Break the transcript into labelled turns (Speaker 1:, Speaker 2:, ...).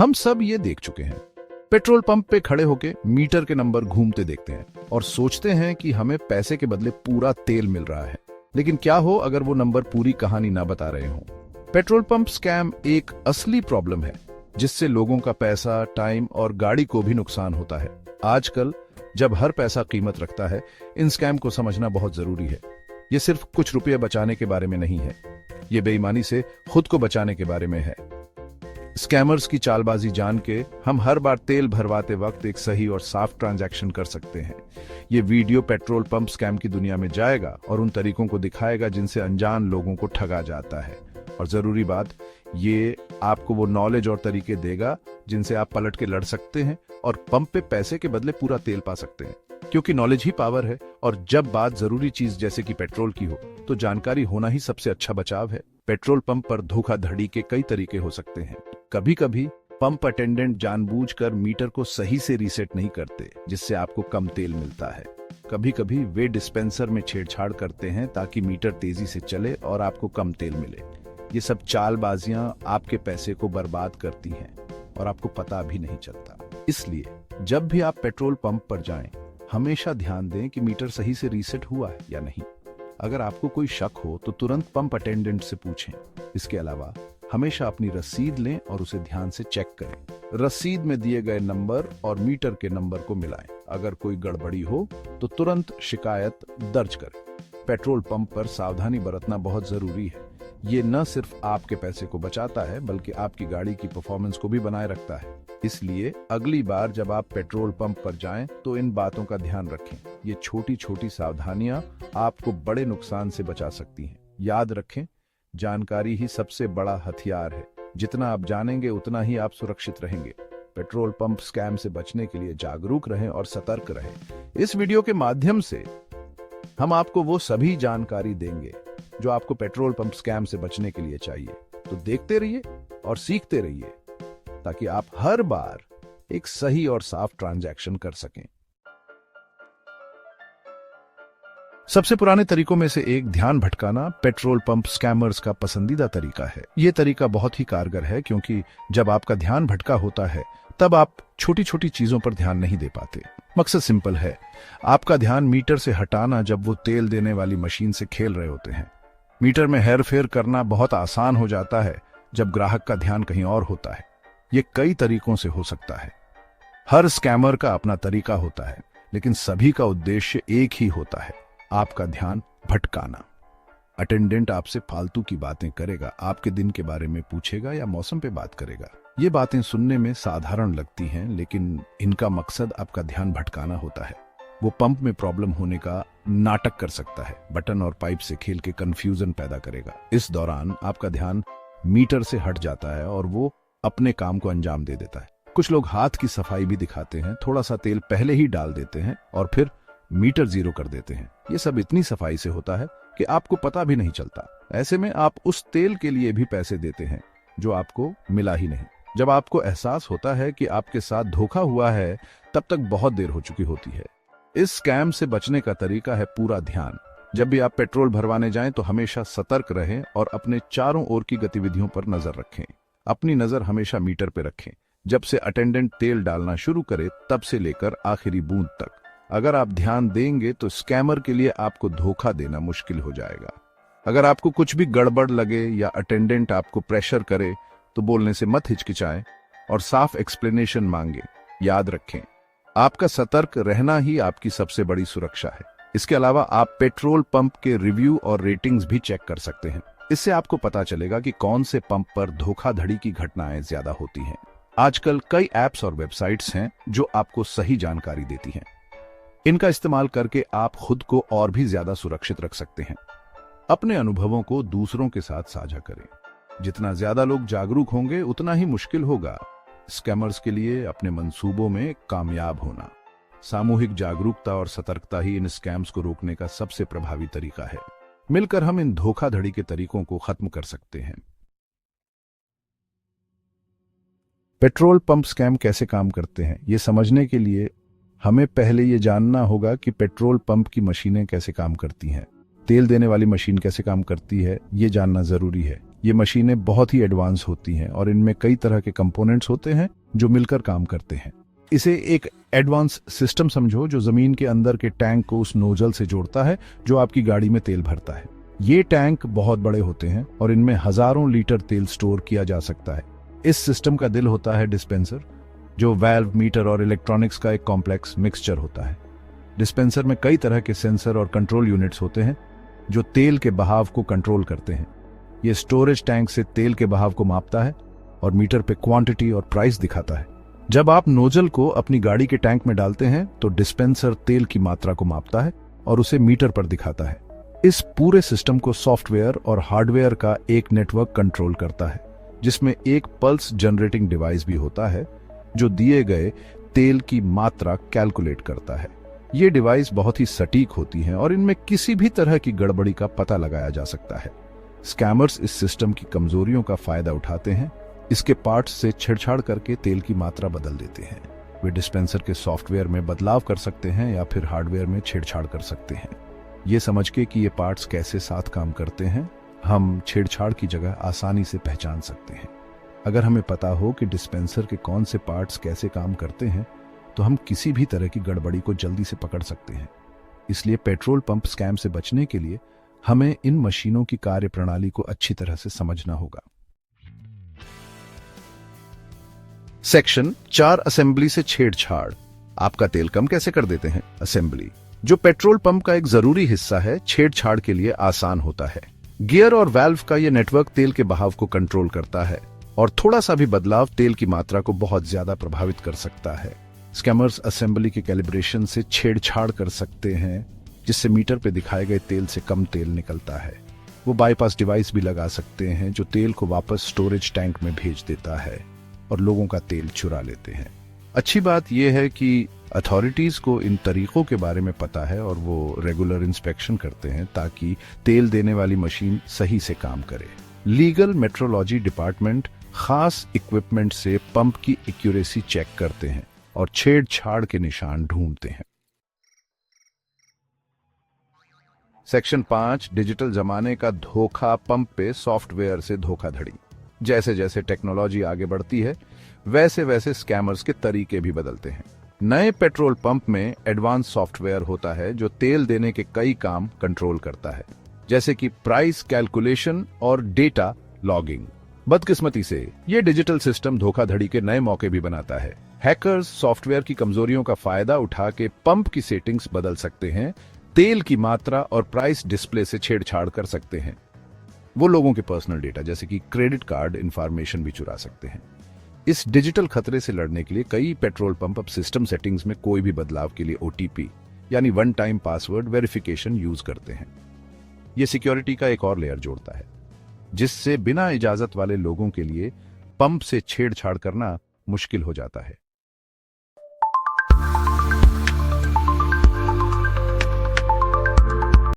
Speaker 1: हम सब ये देख चुके हैं। पेट्रोल पंप पे खड़े होके मीटर के नंबर घूमते देखते हैं और सोचते हैं कि हमें पैसे के बदले पूरा तेल मिल रहा है। लेकिन क्या हो अगर वो नंबर पूरी कहानी ना बता रहे हों? पेट्रोल पंप स्कैम एक असली प्रॉब्लम है जिससे लोगों का पैसा, टाइम और गाड़ी को भी नुकसान होता है। आजकल जब हर पैसा कीमत रखता है, इन स्कैम को समझना बहुत जरूरी है। ये सिर्फ कुछ रुपये बचाने के बारे में नहीं है, ये बेईमानी से खुद को बचाने के बारे में है। स्कैमर्स की चालबाजी जान के हम हर बार तेल भरवाते वक्त एक सही और साफ ट्रांजैक्शन कर सकते हैं। ये वीडियो पेट्रोल पंप स्कैम की दुनिया में जाएगा और उन तरीकों को दिखाएगा जिनसे अनजान लोगों को ठगा जाता है। और जरूरी बात, ये आपको वो नॉलेज और तरीके देगा जिनसे आप पलट के लड़ सकते हैं और पंप पे पैसे के बदले पूरा तेल पा सकते हैं। क्योंकि नॉलेज ही पावर है, और जब बात जरूरी चीज जैसे कि पेट्रोल की हो तो जानकारी होना ही सबसे अच्छा बचाव है। पेट्रोल पंप पर धोखाधड़ी के कई तरीके हो सकते हैं। कभी कभी पंप अटेंडेंट जानबूझकर मीटर को सही से रीसेट नहीं करते, जिससे आपको कम तेल मिलता है। कभी कभी वे डिस्पेंसर में छेड़छाड़ करते हैं ताकि मीटर तेजी से चले और आपको कम तेल मिले। ये सब चालबाजियां आपके पैसे को बर्बाद करती हैं और आपको पता भी नहीं चलता। इसलिए जब भी आप पेट्रोल पंप पर जाएं, हमेशा ध्यान दें कि मीटर सही से रीसेट हुआ है या नहीं। अगर आपको कोई शक हो तो तुरंत पंप अटेंडेंट से पूछें। इसके अलावा हमेशा अपनी रसीद लें और उसे ध्यान से चेक करें। रसीद में दिए गए नंबर और मीटर के नंबर को मिलाएं। अगर कोई गड़बड़ी हो तो तुरंत शिकायत दर्ज करें। पेट्रोल पंप पर सावधानी बरतना बहुत जरूरी है। ये न सिर्फ आपके पैसे को बचाता है बल्कि आपकी गाड़ी की परफॉर्मेंस को भी बनाए रखता है। इसलिए अगली बार जब आप पेट्रोल पंप पर जाएं तो इन बातों का ध्यान रखें। ये छोटी छोटी सावधानियां आपको बड़े नुकसान से बचा सकती हैं। याद रखें, जानकारी ही सबसे बड़ा हथियार है। जितना आप जानेंगे उतना ही आप सुरक्षित रहेंगे। पेट्रोल पंप स्कैम से बचने के लिए जागरूक रहें और सतर्क रहें। इस वीडियो के माध्यम से हम आपको वो सभी जानकारी देंगे जो आपको पेट्रोल पंप स्कैम से बचने के लिए चाहिए। तो देखते रहिए और सीखते रहिए ताकि आप हर बार एक सही और साफ ट्रांजैक्शन कर सकें। सबसे पुराने तरीकों में से एक ध्यान भटकाना पेट्रोल पंप स्कैमर्स का पसंदीदा तरीका है। यह तरीका बहुत ही कारगर है क्योंकि जब आपका ध्यान भटका होता है तब आप छोटी छोटी चीजों पर ध्यान नहीं दे पाते। मकसद सिंपल है, आपका ध्यान मीटर से हटाना जब वो तेल देने वाली मशीन से खेल रहे होते हैं। मीटर में हेरफेर करना बहुत आसान हो जाता है जब ग्राहक का ध्यान कहीं और होता है। ये कई तरीकों से हो सकता है। हर स्कैमर का अपना तरीका होता है, लेकिन सभी का उद्देश्य एक ही होता है, आपका ध्यान भटकाना। अटेंडेंट आपसे फालतू की बातें करेगा, आपके दिन के बारे में पूछेगा या मौसम पे बात करेगा। ये बातें सुनने में साधारण लगती हैं, लेकिन इनका मकसद आपका ध्यान भटकाना होता है। वो पंप में प्रॉब्लम होने का नाटक कर सकता है, बटन और पाइप से खेल के कंफ्यूजन पैदा करेगा। इस दौरान आपका ध्यान मीटर से हट जाता है और वो अपने काम को अंजाम दे देता है। कुछ लोग हाथ की सफाई भी दिखाते हैं, थोड़ा सा तेल पहले ही डाल देते हैं और फिर मीटर जीरो कर देते हैं। ये सब इतनी सफाई से होता है कि आपको पता भी नहीं चलता। ऐसे में आप उस तेल के लिए भी पैसे देते हैं जो आपको मिला ही नहीं। जब आपको एहसास होता है कि आपके साथ धोखा हुआ है, तब तक बहुत देर हो चुकी होती है। इस स्कैम से बचने का तरीका है पूरा ध्यान। जब भी आप पेट्रोल भरवाने जाएं तो हमेशा सतर्क रहें और अपने चारों ओर की गतिविधियों पर नजर रखें। अपनी नजर हमेशा मीटर पे रखें। जब से अटेंडेंट तेल डालना शुरू करे तब से लेकर आखिरी बूंद तक। अगर आप ध्यान देंगे तो स्कैमर के लिए आपको धोखा देना मुश्किल हो जाएगा। अगर आपको कुछ भी गड़बड़ लगे या अटेंडेंट आपको प्रेशर करे तो बोलने से मत हिचकिचाएं और साफ एक्सप्लेनेशन मांगे। याद रखें, आपका सतर्क रहना ही आपकी सबसे बड़ी सुरक्षा है। इसके अलावा आप पेट्रोल पंप के रिव्यू और रेटिंग्स भी चेक कर सकते हैं। इससे आपको पता चलेगा कि कौन से पंप पर धोखाधड़ी की घटनाएं ज्यादा होती हैं। आजकल कई ऐप्स और वेबसाइट्स हैं जो आपको सही जानकारी देती हैं। इनका इस्तेमाल करके आप खुद को और भी ज्यादा सुरक्षित रख सकते हैं। अपने अनुभवों को दूसरों के साथ साझा करें। जितना ज्यादा लोग जागरूक होंगे उतना ही मुश्किल होगा स्कैमर्स के लिए अपने मंसूबों में कामयाब होना। सामूहिक जागरूकता और सतर्कता ही इन स्कैम्स को रोकने का सबसे प्रभावी तरीका है। मिलकर हम इन धोखाधड़ी के तरीकों को खत्म कर सकते हैं। पेट्रोल पंप स्कैम कैसे काम करते हैं, ये समझने के लिए हमें पहले ये जानना होगा कि पेट्रोल पंप की मशीनें कैसे काम करती हैं। तेल देने वाली मशीन कैसे काम करती है, ये जानना जरूरी है। ये मशीनें बहुत ही एडवांस होती हैं और इनमें कई तरह के कंपोनेंट्स होते हैं जो मिलकर काम करते हैं। इसे एक एडवांस सिस्टम समझो जो जमीन के अंदर के टैंक को उस नोजल से जोड़ता है जो आपकी गाड़ी में तेल भरता है। ये टैंक बहुत बड़े होते हैं और इनमें हजारों लीटर तेल स्टोर किया जा सकता है। इस सिस्टम का दिल होता है डिस्पेंसर, जो वाल्व, मीटर और इलेक्ट्रॉनिक्स का एक कॉम्प्लेक्स मिक्सचर होता है। डिस्पेंसर में कई तरह के सेंसर और कंट्रोल यूनिट्स होते हैं जो तेल के बहाव को कंट्रोल करते हैं। ये स्टोरेज टैंक से तेल के बहाव को मापता है और मीटर पे क्वांटिटी और प्राइस दिखाता है। जब आप नोजल को अपनी गाड़ी के टैंक में डालते हैं तो डिस्पेंसर तेल की मात्रा को मापता है और उसे मीटर पर दिखाता है। इस पूरे सिस्टम को सॉफ्टवेयर और हार्डवेयर का एक नेटवर्क कंट्रोल करता है, जिसमें एक पल्स जनरेटिंग डिवाइस भी होता है जो दिए गए तेल की मात्रा कैलकुलेट करता है। ये डिवाइस बहुत ही सटीक होती हैं और इनमें किसी भी तरह की गड़बड़ी का पता लगाया जा सकता है। स्कैमर्स इस सिस्टम की कमजोरियों का फायदा उठाते हैं, इसके पार्ट्स से छेड़छाड़ करके तेल की मात्रा बदल देते हैं। वे डिस्पेंसर के सॉफ्टवेयर में बदलाव कर सकते हैं या फिर हार्डवेयर में छेड़छाड़ कर सकते हैं। ये समझ के कि ये पार्ट्स कैसे साथ काम करते हैं, हम छेड़छाड़ की जगह आसानी से पहचान सकते हैं। अगर हमें पता हो कि डिस्पेंसर के कौन से पार्ट्स कैसे काम करते हैं तो हम किसी भी तरह की गड़बड़ी को जल्दी से पकड़ सकते हैं। इसलिए पेट्रोल पंप स्कैम से बचने के लिए हमें इन मशीनों की कार्यप्रणाली को अच्छी तरह से समझना होगा। सेक्शन 4, असेंबली से छेड़छाड़। आपका तेल कम कैसे कर देते हैं? असेंबली, जो पेट्रोल पंप का एक जरूरी हिस्सा है, छेड़छाड़ के लिए आसान होता है। गियर और वाल्व का यह नेटवर्क तेल के बहाव को कंट्रोल करता है और थोड़ा सा भी बदलाव तेल की मात्रा को बहुत ज्यादा प्रभावित कर सकता है। स्कैमर्स असेंबली के कैलिब्रेशन से छेड़छाड़ कर सकते हैं, जिससे मीटर पे दिखाए गए तेल से कम तेल निकलता है। वो बाईपास डिवाइस भी लगा सकते हैं जो तेल को वापस स्टोरेज टैंक में भेज देता है और लोगों का तेल चुरा लेते हैं। अच्छी बात यह है कि अथॉरिटीज को इन तरीकों के बारे में पता है और वो रेगुलर इंस्पेक्शन करते हैं ताकि तेल देने वाली मशीन सही से काम करे। लीगल मेट्रोलॉजी डिपार्टमेंट खास इक्विपमेंट से पंप की एक्यूरेसी चेक करते हैं और छेड़छाड़ के निशान ढूंढते हैं। सेक्शन 5, डिजिटल जमाने का धोखा पंप पे सॉफ्टवेयर से धोखाधड़ी। जैसे जैसे टेक्नोलॉजी आगे बढ़ती है वैसे वैसे स्कैमर्स के तरीके भी बदलते हैं। नए पेट्रोल पंप में एडवांस सॉफ्टवेयर होता है जो तेल देने के कई काम कंट्रोल करता है, जैसे कि प्राइस कैलकुलेशन और डेटा लॉगिंग। बदकिस्मती से ये डिजिटल सिस्टम धोखाधड़ी के नए मौके भी बनाता है। हैकर्स सॉफ्टवेयर की कमजोरियों का फायदा उठा के पंप की सेटिंग्स बदल सकते हैं, तेल की मात्रा और प्राइस डिस्प्ले से छेड़छाड़ कर सकते हैं। वो लोगों के पर्सनल डेटा जैसे कि क्रेडिट कार्ड इंफॉर्मेशन भी चुरा सकते हैं। इस डिजिटल खतरे से लड़ने के लिए कई पेट्रोल पंप अब सिस्टम सेटिंग्स में कोई भी बदलाव के लिए OTP यानी one time password verification use करते हैं। ये सिक्योरिटी का एक और लेयर जोड़ता है, जिससे बिना इजाजत वाले लोगों के लिए पंप से छेड़छाड़ करना मुश्किल हो जाता है।